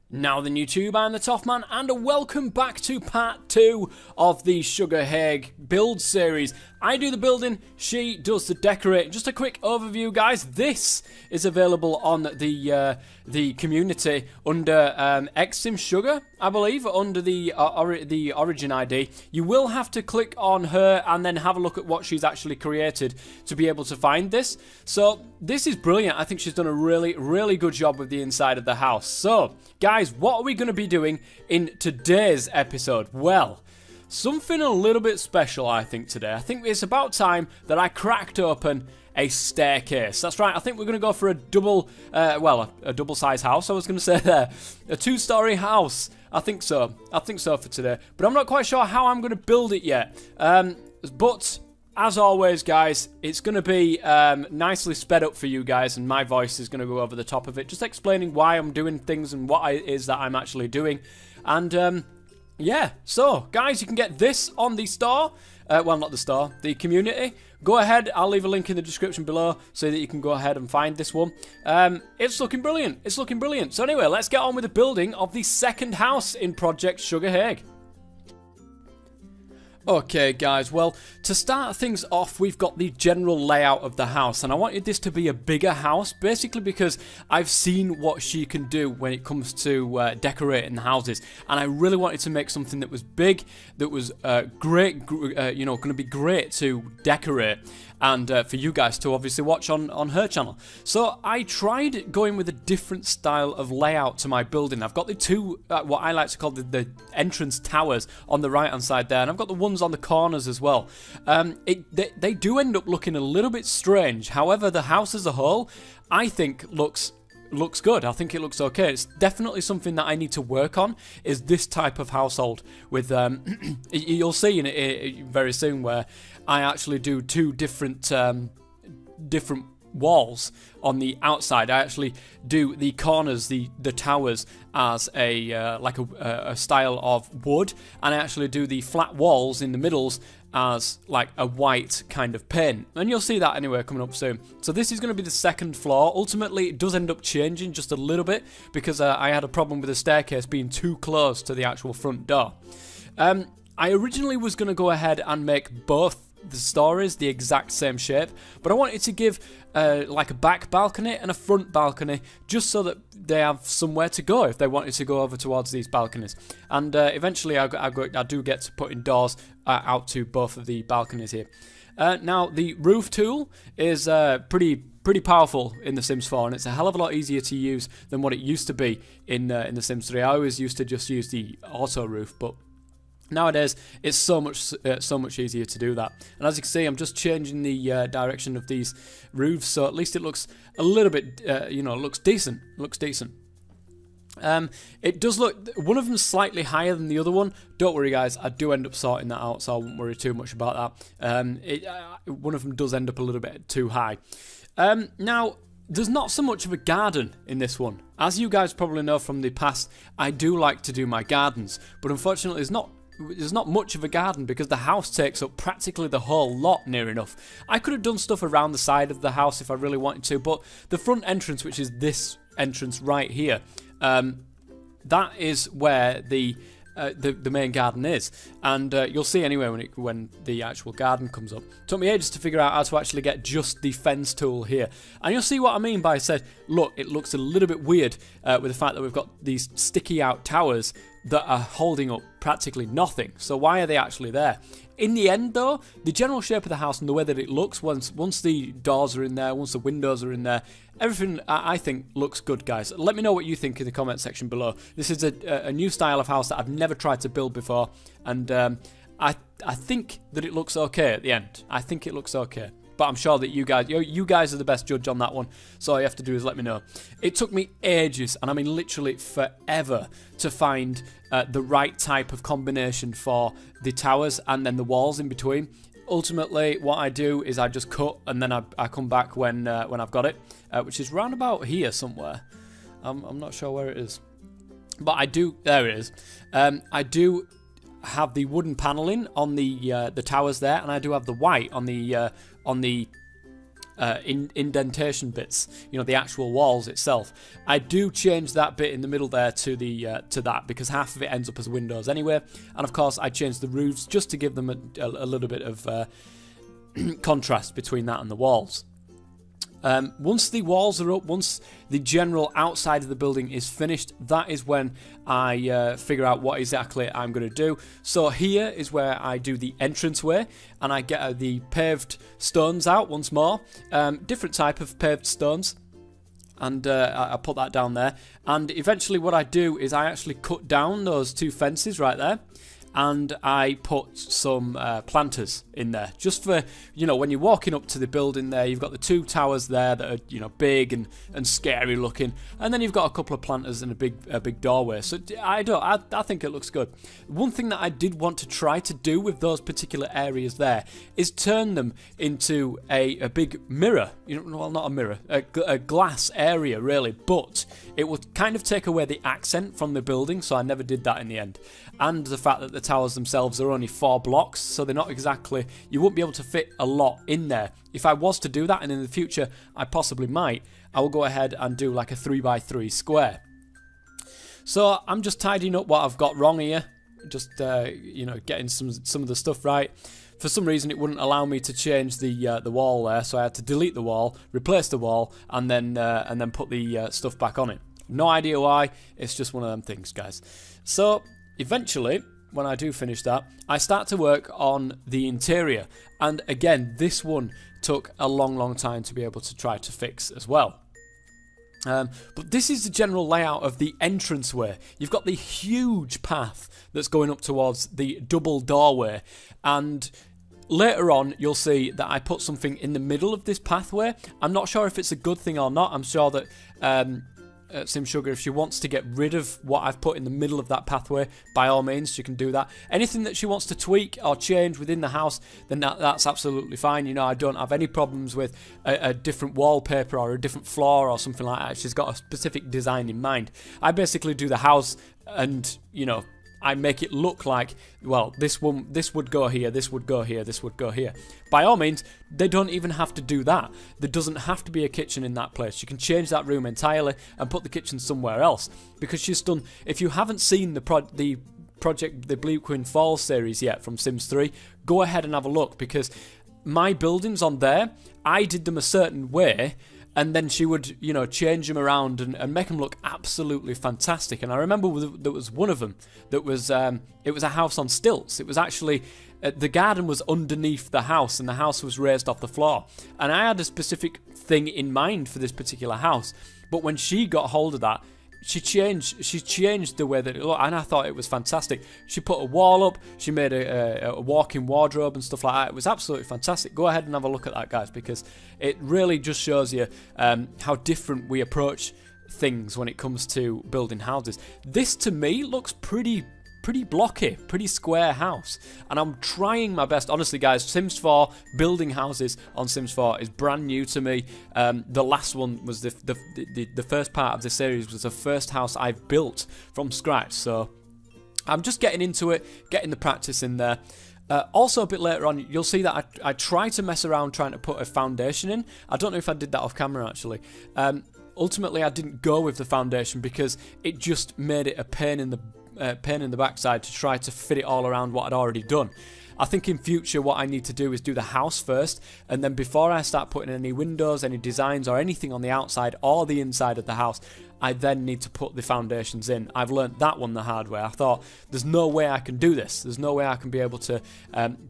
Now then YouTube, I'm the Toffman and welcome back to part 2 of the SugarHaigh build series. I do the building, she does the decorating. Just a quick overview guys, this is available on the community under XSimSugar, I believe, under the OriginID. You will have to click on her and then have a look at what she's actually created to be able to find this. So this is brilliant. I think she's done a really good job with the inside of the house. So guys, what are we going to be doing in today's episode? Well, something a little bit special I think today. I think it's about time that I cracked open a staircase. That's right, I think we're going to go for a double, a double-size house, I was going to say there. A two-story house. I think so for today. But I'm not quite sure how I'm going to build it yet. But as always, guys, it's going to be nicely sped up for you guys, and my voice is going to go over the top of it, just explaining why I'm doing things and what it is that I'm actually doing. And yeah, so guys, you can get this on the store. Well, not the store, the community. Go ahead, I'll leave a link in the description below so that you can go ahead and find this one. It's looking brilliant. It's looking brilliant. So anyway, let's get on with the building of the second house in Project SugarHaigh. Okay guys, well, to start things off, we've got the general layout of the house, and I wanted this to be a bigger house, basically because I've seen what she can do when it comes to decorating the houses, and I really wanted to make something that was big, that was great, you know, going to be great to decorate, and for you guys to obviously watch on her channel. So I tried going with a different style of layout to my building. I've got the two, what I like to call the entrance towers on the right hand side there, and I've got the ones on the corners as well. They do end up looking a little bit strange. However, the house as a whole, I think looks good. I think it looks okay. It's definitely something that I need to work on, is this type of household with you'll see in it very soon where I actually do two different walls on the outside. I actually do the corners, the towers, as a like a style of wood, and I actually do the flat walls in the middles as like a white kind of paint, and you'll see that anyway coming up soon. So this is going to be the second floor. Ultimately it does end up changing just a little bit because I had a problem with the staircase being too close to the actual front door. I originally was going to go ahead and make both the stories the exact same shape, but I wanted to give like a back balcony and a front balcony, just so that they have somewhere to go if they wanted to go over towards these balconies. And eventually I do get to put in doors out to both of the balconies here. Now the roof tool is pretty powerful in The Sims 4, and it's a hell of a lot easier to use than what it used to be in The Sims 3. I always used to just use the auto roof, but nowadays it's so much easier to do that. And as you can see, I'm just changing the direction of these roofs, so at least it looks a little bit, you know, looks decent. It does look, one of them's slightly higher than the other one. Don't worry guys, I do end up sorting that out, so I won't worry too much about that. One of them does end up a little bit too high. Now, there's not so much of a garden in this one. As you guys probably know from the past, I do like to do my gardens, but unfortunately there's not much of a garden because the house takes up practically the whole lot near enough. I could have done stuff around the side of the house if I really wanted to, but the front entrance, which is this entrance right here, that is where the main garden is, and you'll see anyway when the actual garden comes up. It took me ages to figure out how to actually get just the fence tool here, and you'll see what I mean by said, look, it looks a little bit weird with the fact that we've got these sticky out towers that are holding up practically nothing. So why are they actually there? In the end though, the general shape of the house and the way that it looks once the doors are in there, once the windows are in there, everything I think looks good, guys. Let me know what you think in the comment section below. This is a new style of house that I've never tried to build before, and I think that it looks okay at the end. I think it looks okay. But I'm sure that you guys are the best judge on that one, so all you have to do is let me know. It took me ages, and I mean literally forever, to find the right type of combination for the towers and then the walls in between. Ultimately, what I do is I just cut, and then I come back when I've got it, which is round about here somewhere. I'm not sure where it is, but I do. There it is. I do have the wooden paneling on the towers there, and I do have the white on the indentation bits, you know, the actual walls itself. I do change that bit in the middle there to that because half of it ends up as windows anyway. And of course, I change the roofs just to give them a little bit of contrast between that and the walls. Once the walls are up, once the general outside of the building is finished, that is when I figure out what exactly I'm going to do. So here is where I do the entranceway, and I get the paved stones out once more. Different type of paved stones. And I put that down there. And eventually what I do is I actually cut down those two fences right there. And I put some planters in there, just for, you know, when you're walking up to the building there, you've got the two towers there that are, you know, big and scary looking, and then you've got a couple of planters and a big doorway. So I think it looks good. One thing that I did want to try to do with those particular areas there is turn them into a big mirror. You know, well, not a mirror, a glass area really, but it would kind of take away the accent from the building, so I never did that in the end. And the fact that the towers themselves are only 4 blocks, so they're not exactly, you wouldn't be able to fit a lot in there. If I was to do that, and in the future I possibly might, I will go ahead and do like a 3x3 square. So I'm just tidying up what I've got wrong here, just you know, getting some of the stuff right. For some reason it wouldn't allow me to change the wall there, so I had to delete the wall, replace the wall, and then put the stuff back on it. No idea why, it's just one of them things, guys. So eventually, when I do finish that, I start to work on the interior. And again, this one took a long time to be able to try to fix as well. But this is the general layout of the entranceway. You've got the huge path that's going up towards the double doorway. And later on, you'll see that I put something in the middle of this pathway. I'm not sure if it's a good thing or not. I'm sure that SimSugar, if she wants to get rid of what I've put in the middle of that pathway, by all means she can do that. Anything that she wants to tweak or change within the house, then that's absolutely fine. You know, I don't have any problems with a different wallpaper or a different floor or something like that. She's got a specific design in mind. I basically do the house and, you know, I make it look like, well, this would go here, this would go here, this would go here. By all means, they don't even have to do that. There doesn't have to be a kitchen in that place. You can change that room entirely and put the kitchen somewhere else. Because she's done, if you haven't seen the Bleak Queen Falls series yet from Sims 3, go ahead and have a look, because my buildings on there, I did them a certain way, and then she would, you know, change them around and make them look absolutely fantastic. And I remember there was one of them that was, it was a house on stilts. It was actually, the garden was underneath the house and the house was raised off the floor. And I had a specific thing in mind for this particular house. But when she got hold of that, she changed the way that it looked, and I thought it was fantastic. She put a wall up, she made a walk-in wardrobe and stuff like that. It was absolutely fantastic. Go ahead and have a look at that, guys, because it really just shows you how different we approach things when it comes to building houses. This, to me, looks pretty blocky, pretty square house, and I'm trying my best. Honestly, guys, Sims 4, building houses on Sims 4 is brand new to me. The last one was the first part of the series was the first house I've built from scratch, so I'm just getting into it, getting the practice in there. Also, a bit later on, you'll see that I try to mess around trying to put a foundation in. I don't know if I did that off camera, actually. Ultimately, I didn't go with the foundation because it just made it a pain in the backside to try to fit it all around what I'd already done. I think in future what I need to do is do the house first, and then before I start putting any windows, any designs or anything on the outside or the inside of the house, I then need to put the foundations in. I've learnt that one the hard way. I thought, there's no way I can do this. There's no way I can be able to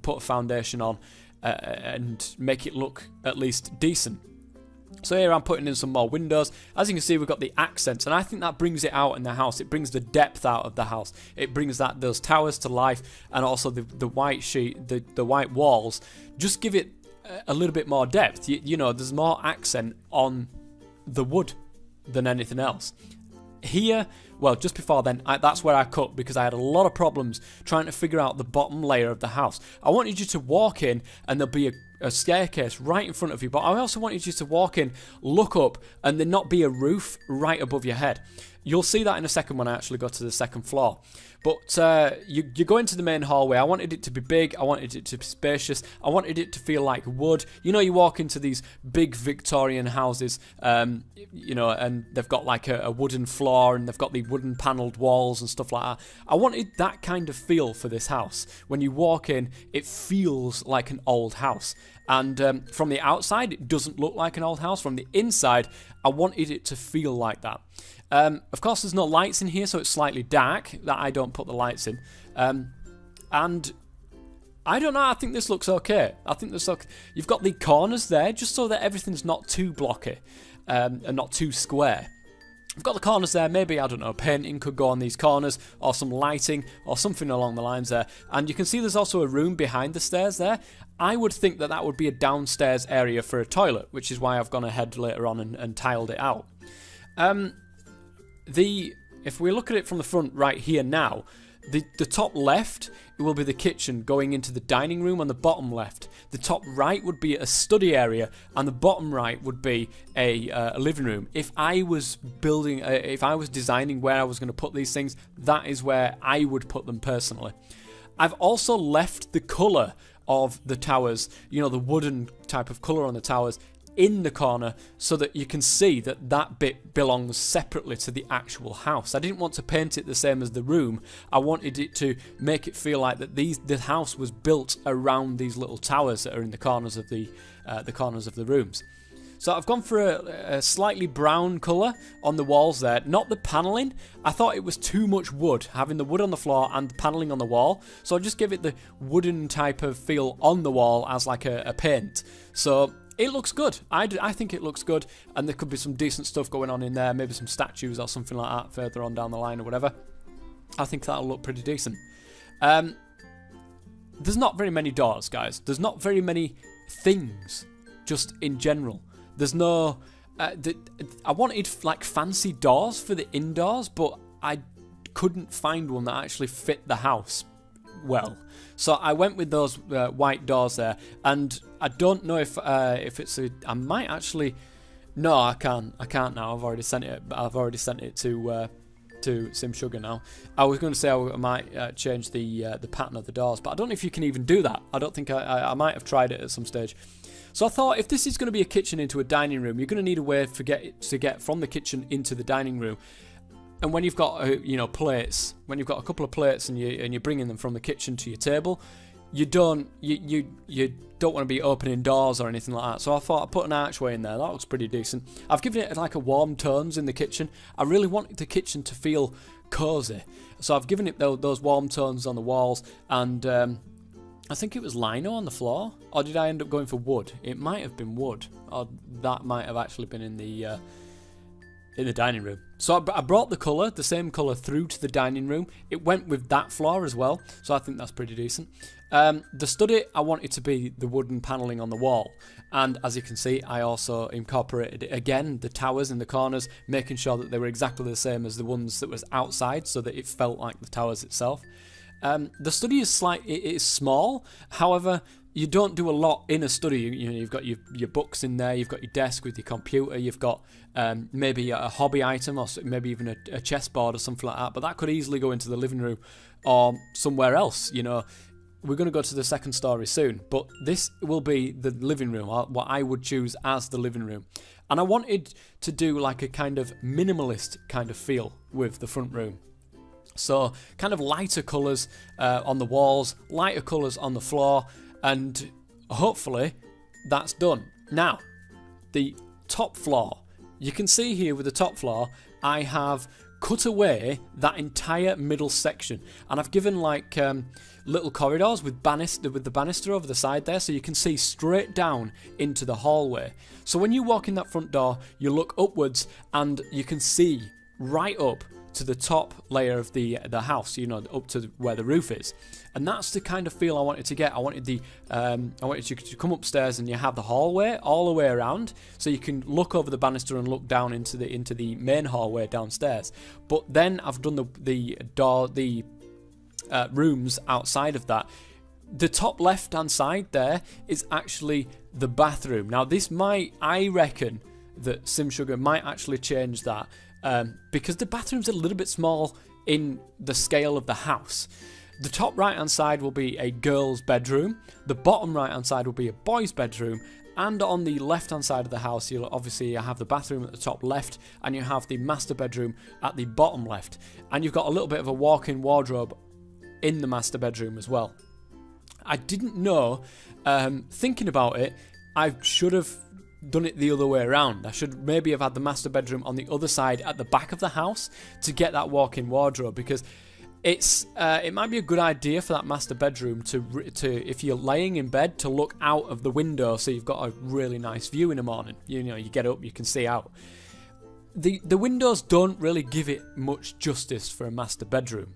put a foundation on and make it look at least decent. So here I'm putting in some more windows. As you can see, we've got the accents, and I think that brings it out in the house. It brings the depth out of the house. It brings those towers to life, and also the white sheet, the white walls, just give it a little bit more depth. You know, there's more accent on the wood than anything else. Here, well, just before then, that's where I cut, because I had a lot of problems trying to figure out the bottom layer of the house. I wanted you to walk in and there'll be a staircase right in front of you, but I also wanted you to walk in, look up, and there not be a roof right above your head. You'll see that in a second when I actually go to the second floor. But you go into the main hallway. I wanted it to be big. I wanted it to be spacious. I wanted it to feel like wood. You know, you walk into these big Victorian houses, you know, and they've got like a wooden floor and they've got the wooden panelled walls and stuff like that. I wanted that kind of feel for this house. When you walk in, it feels like an old house. And from the outside, it doesn't look like an old house. From the inside, I wanted it to feel like that. Of course, there's no lights in here, so it's slightly dark, that I don't put the lights in. And I don't know, I think this looks okay. I think this looks... You've got the corners there, just so that everything's not too blocky and not too square. You've got the corners there, maybe, I don't know, painting could go on these corners, or some lighting, or something along the lines there. And you can see there's also a room behind the stairs there. I would think that that would be a downstairs area for a toilet, which is why I've gone ahead later on and tiled it out. If we look at it from the front right here now, the top left will be the kitchen going into the dining room, on the bottom left. The top right would be a study area, and the bottom right would be a living room. If I was designing where I was going to put these things, that is where I would put them personally. I've also left the colour of the towers, you know, the wooden type of colour on the towers, in the corner, so that you can see that that bit belongs separately to the actual house. I didn't want to paint it the same as the room. I wanted it to make it feel like that the house was built around these little towers that are in the corners of the rooms. So I've gone for a slightly brown colour on the walls there. Not the panelling. I thought it was too much wood, having the wood on the floor and the panelling on the wall. So I just give it the wooden type of feel on the wall as like a paint. So it looks good. I think it looks good, and there could be some decent stuff going on in there, maybe some statues or something like that further on down the line or whatever. I think that'll look pretty decent. There's not very many doors, guys. There's not very many things, just in general. There's no... I wanted like fancy doors for the indoors, but I couldn't find one that actually fit the house well. So I went with those white doors there, and I don't know if it's a... I might actually... No, I can't now. I've already sent it. I've already sent it to SimSugar now. I was going to say I might change the pattern of the doors, but I don't know if you can even do that. I don't think I might have tried it at some stage. So I thought, if this is going to be a kitchen into a dining room, you're going to need a way to get from the kitchen into the dining room. And when you've got plates, when you've got a couple of plates and you're bringing them from the kitchen to your table, you don't want to be opening doors or anything like that. So I thought I'd put an archway in there. That looks pretty decent. I've given it like a warm tones in the kitchen. I really wanted the kitchen to feel cozy, so I've given it those warm tones on the walls, and I think it was lino on the floor. Or did I end up going for wood? It might have been wood, or that might have actually been in the dining room. So I brought the same colour through to the dining room. It went with that floor as well, so I think that's pretty decent. The study, I want it to be the wooden panelling on the wall. And as you can see, I also incorporated, again, the towers in the corners, making sure that they were exactly the same as the ones that was outside, so that it felt like the towers itself. The study is small, however, you don't do a lot in a study. You've got your books in there, you've got your desk with your computer, you've got maybe a hobby item, or maybe even a chessboard or something like that, but that could easily go into the living room or somewhere else. We're going to go to the second story soon, but this will be the living room, or what I would choose as the living room. And I wanted to do like a kind of minimalist kind of feel with the front room. So kind of lighter colours on the walls, lighter colours on the floor, and hopefully that's done. Now, the top floor. You can see here with the top floor, I have cut away that entire middle section, and I've given like little corridors with the banister over the side there, so you can see straight down into the hallway. So when you walk in that front door, you look upwards and you can see right up to the top layer of the house, up to where the roof is. And that's the kind of feel I wanted to get. I wanted you to come upstairs and you have the hallway all the way around, so you can look over the banister and look down into the main hallway downstairs. But then I've done the rooms outside of that. The top left hand side there is actually the bathroom. Now I reckon that SimSugar might actually change that. because the bathroom's a little bit small in the scale of the house. The top right hand side will be a girl's bedroom, the bottom right hand side will be a boy's bedroom, and on the left hand side of the house you'll obviously have the bathroom at the top left and you have the master bedroom at the bottom left, and you've got a little bit of a walk-in wardrobe in the master bedroom as well. I didn't know, thinking about it, I should have done it the other way around. I should maybe have had the master bedroom on the other side at the back of the house to get that walk-in wardrobe, because it might be a good idea for that master bedroom to if you're laying in bed, to look out of the window so you've got a really nice view in the morning. You know, you get up, you can see out. The windows don't really give it much justice for a master bedroom.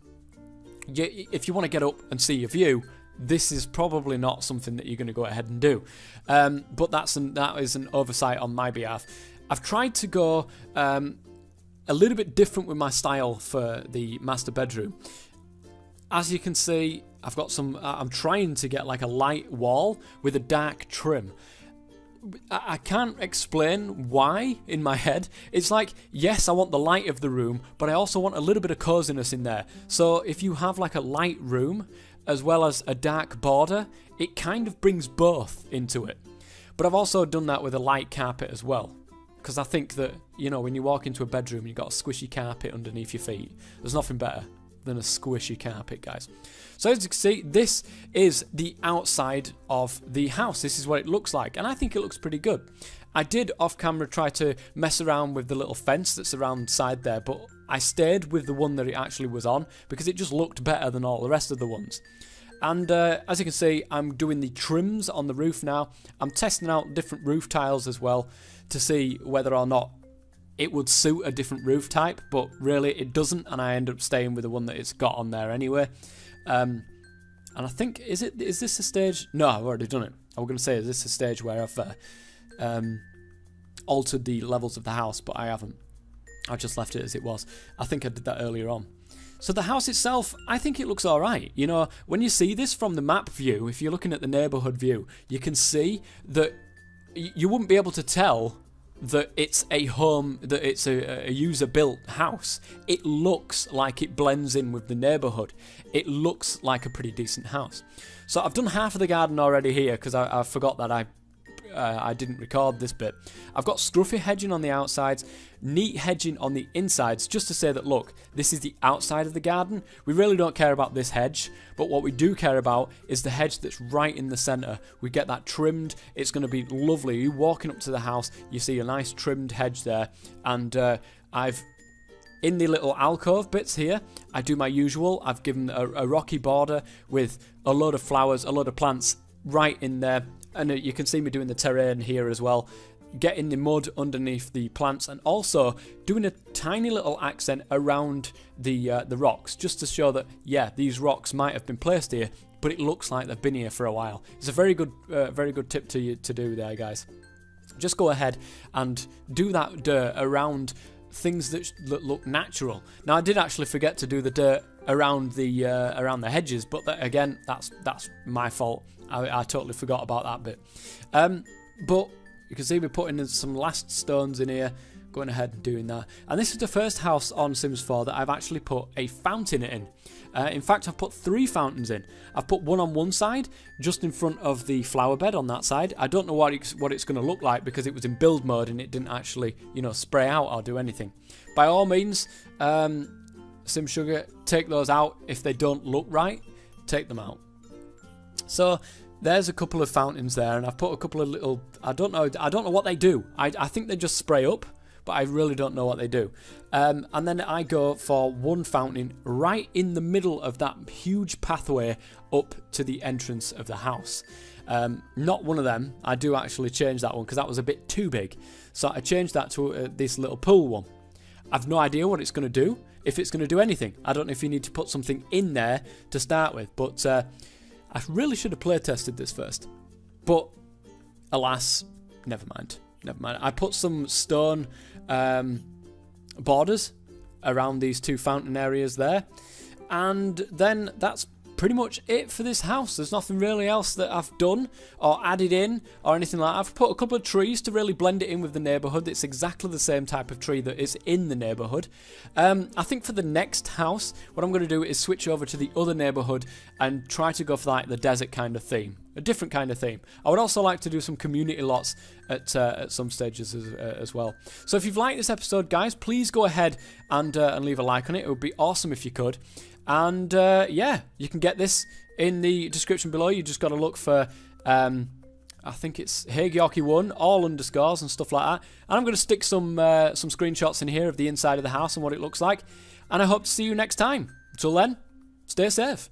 If you want to get up and see your view, this is probably not something that you're going to go ahead and do. But that is an oversight on my behalf. I've tried to go a little bit different with my style for the master bedroom. As you can see, I've got I'm trying to get like a light wall with a dark trim. I can't explain why in my head. It's like, yes, I want the light of the room, but I also want a little bit of coziness in there. So if you have like a light room as well as a dark border, it kind of brings both into it. But I've also done that with a light carpet as well, because I think that, you know, when you walk into a bedroom and you've got a squishy carpet underneath your feet, there's nothing better than a squishy carpet, guys. So as you can see, this is the outside of the house. This is what it looks like, and I think it looks pretty good. I did off camera try to mess around with the little fence that's around the side there, but I stayed with the one that it actually was on because it just looked better than all the rest of the ones. And as you can see, I'm doing the trims on the roof now. I'm testing out different roof tiles as well to see whether or not it would suit a different roof type, but really it doesn't, and I end up staying with the one that it's got on there anyway. And I think, is this a stage? No, I've already done it. I was going to say, is this a stage where I've altered the levels of the house, but I haven't. I just left it as it was. I think I did that earlier on. So the house itself, I think it looks alright. You know, when you see this from the map view, if you're looking at the neighbourhood view, you can see that you wouldn't be able to tell that it's a home, that it's a user-built house. It looks like it blends in with the neighbourhood. It looks like a pretty decent house. So I've done half of the garden already here because I forgot that I didn't record this bit. I've got scruffy hedging on the outsides, neat hedging on the insides, just to say that, look, this is the outside of the garden. We really don't care about this hedge, but what we do care about is the hedge that's right in the centre. We get that trimmed. It's going to be lovely. You walking up to the house, you see a nice trimmed hedge there, and I've in the little alcove bits here, I do my usual. I've given a rocky border with a load of flowers, a load of plants right in there. And you can see me doing the terrain here as well, getting the mud underneath the plants, and also doing a tiny little accent around the rocks, just to show that, yeah, these rocks might have been placed here, but it looks like they've been here for a while. It's a very good tip to do there, guys. Just go ahead and do that dirt around things that look natural. Now, I did actually forget to do the dirt around the hedges, but again, that's my fault. I totally forgot about that bit. But you can see me putting in some last stones in here, going ahead and doing that. And this is the first house on Sims 4 that I've actually put a fountain in. In fact, I've put 3 fountains in. I've put one on one side, just in front of the flower bed on that side. I don't know what it's going to look like because it was in build mode and it didn't actually, you know, spray out or do anything. By all means, Sim Sugar, take those out. If they don't look right, take them out. So there's a couple of fountains there, and I've put a couple of little, I don't know what they do. I think they just spray up, but I really don't know what they do. And then I go for one fountain right in the middle of that huge pathway up to the entrance of the house. Not one of them. I do actually change that one because that was a bit too big. So I changed that to this little pool one. I've no idea what it's going to do, if it's going to do anything. I don't know if you need to put something in there to start with, but I really should have play tested this first. But alas, never mind. I put some stone borders around these 2 fountain areas there, and then that's pretty much it for this house. There's nothing really else that I've done or added in or anything like that. I've put a couple of trees to really blend it in with the neighbourhood. It's exactly the same type of tree that is in the neighbourhood. I think for the next house, what I'm going to do is switch over to the other neighbourhood and try to go for like the desert kind of theme. A different kind of theme. I would also like to do some community lots at some stages as well. So if you've liked this episode, guys, please go ahead and leave a like on it. It would be awesome if you could. And yeah, you can get this in the description below. You just got to look for, I think it's HaigYorkie1, all underscores and stuff like that. And I'm going to stick some screenshots in here of the inside of the house and what it looks like. And I hope to see you next time. Until then, stay safe.